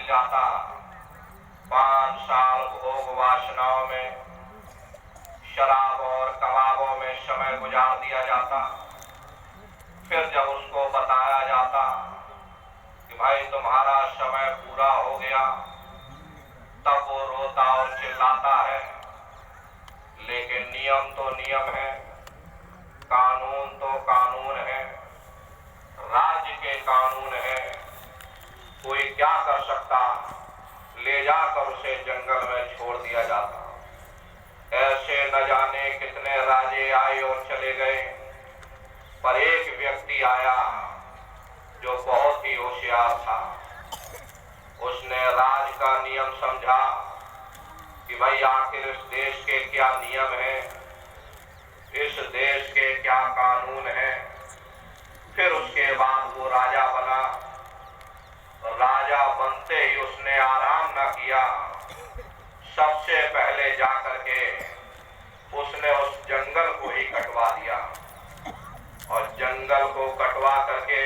जाता। 5 साल भोग वासनाओं में, शराब और कबाबों में समय गुजार दिया जाता। फिर जब उसको बताया जाता कि भाई तुम्हारा समय पूरा हो गया, तब वो रोता और चिल्लाता है। लेकिन नियम तो नियम है, कानून तो कानून है, राज्य के कानून है। कोई क्या कर सकता, ले जाकर उसे जंगल में छोड़ दिया जाता। ऐसे न जाने कितने राजे आए और चले गए, पर एक व्यक्ति आया जो बहुत ही होशियार था। उसने राज का नियम समझा कि भाई आखिर इस देश के क्या नियम हैं, इस देश के क्या कानून हैं। फिर उसके बाद वो राजा बना। राजा बनते ही उसने आराम न किया। सबसे पहले जाकर के उसने उस जंगल को ही कटवा दिया और जंगल को कटवा करके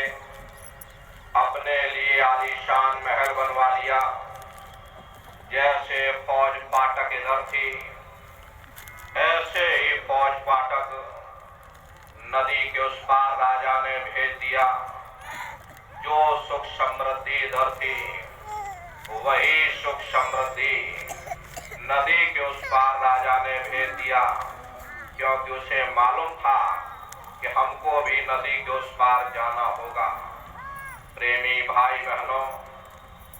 अपने लिए आलीशान महल बनवा लिया। जैसे फौज फाटक इधर थी, ऐसे ही फौज फाटक नदी के उस पार राजा ने भेज दिया। जो सुख समृद्धि इधर थी, वही सुख समृद्धि नदी के उस पार राजा ने भेज दिया, क्योंकि उसे मालूम था कि हमको भी नदी के उस पार जाना होगा। प्रेमी भाई बहनों,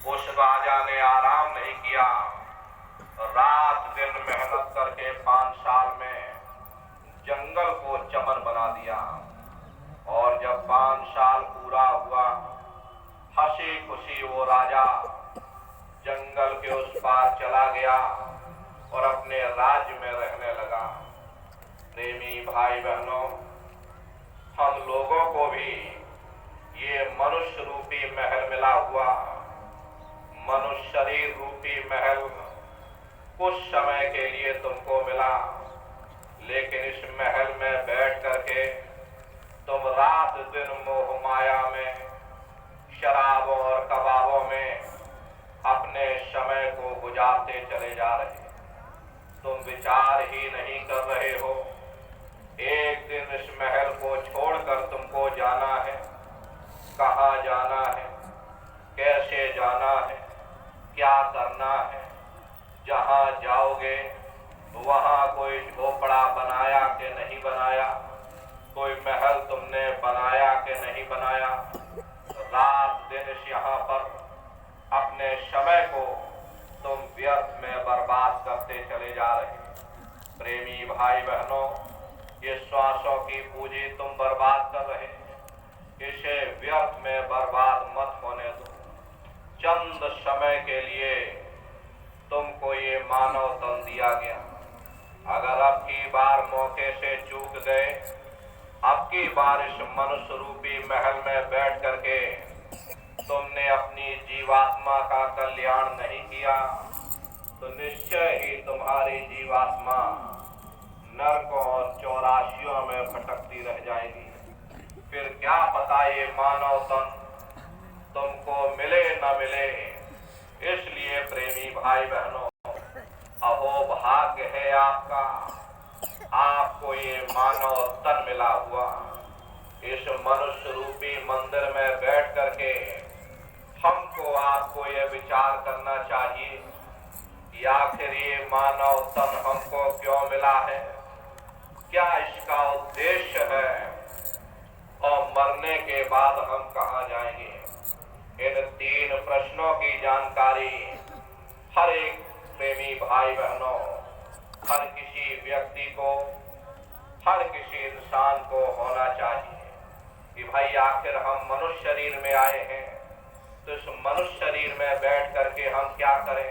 उस राजा ने आराम नहीं किया। रात दिन मेहनत करके 5 साल में जंगल को चमन बना दिया। और जब 5 साल पूरा हुआ, हंसी खुशी वो राजा जंगल के उस पार चला गया और अपने राज्य में रहने लगा। प्रेमी भाई बहनों, हम लोगों को भी ये मनुष्य रूपी महल मिला हुआ, मनुष्य शरीर रूपी महल कुछ समय के लिए तुमको मिला, लेकिन इस महल में बैठ करके तुम रात दिन मोह माया में, शराब और कबाबों में अपने समय को गुजारते चले जा रहे। तुम विचार ही नहीं कर रहे हो, एक दिन इस महल को छोड़कर तुमको जाना है। कहाँ जाना है, कैसे जाना है, क्या करना है। जहाँ जाओगे वहाँ कोई झोपड़ा बनाया कि नहीं बनाया, कोई महल तुमने बनाया कि नहीं बनाया। रात दिन इस यहाँ पर अपने समय को तुम व्यर्थ में बर्बाद करते चले जा रहे। प्रेमी भाई बहनों, ये श्वासों की पूंजी तुम बर्बाद कर रहे, इसे व्यर्थ में बर्बाद मत होने दो। चंद समय के लिए तुमको ये मानव तन दिया गया। अगर अब की बार मौके से चूक गए, अब की बार इस मनुष्य रूपी महल में बैठ करके तुमने अपनी जीवात्मा का कल्याण नहीं किया, तो निश्चय ही तुम्हारी जीवात्मा नरकों और 84 में भटकती रह जाएगी। फिर क्या पता ये मानव तन तुमको मिले न मिले। इसलिए प्रेमी भाई बहनों, अहो भाग्य है आपका, आपको ये मानव तन मिला हुआ। इस मनुष्य रूपी मंदिर में बैठ करके हमको आपको ये विचार करना चाहिए कि आखिर ये मानव तन हमको क्यों मिला है, क्या इसका उद्देश्य है, और मरने के बाद हम कहाँ जाएंगे। इन 3 प्रश्नों की जानकारी हर एक प्रेमी भाई बहनों, हर किसी व्यक्ति को, हर किसी इंसान को होना चाहिए कि भाई आखिर हम मनुष्य शरीर में आए हैं, तो इस मनुष्य शरीर में बैठ करके हम क्या करें,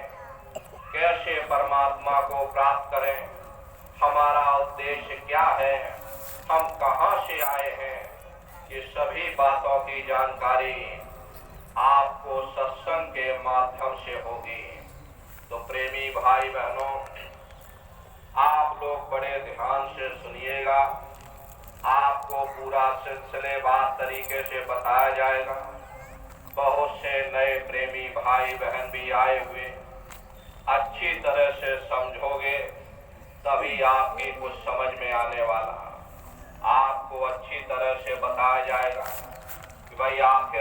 कैसे परमात्मा को प्राप्त करें, हमारा उद्देश्य क्या है, हम कहाँ से आए हैं। ये सभी बातों की जानकारी आपको सत्संग के माध्यम से होगी। तो प्रेमी भाई बहनों, आप लोग बड़े ध्यान से सुनिएगा। आपको पूरा सिलसिलेवार तरीके से बताया जाएगा। बहुत से नए प्रेमी भाई भाई बहन भी आए हुए, अच्छी तरह से समझोगे तभी आपकी कुछ समझ में आने वाला। आपको अच्छी तरह से बताया जाएगा कि भाई आखिर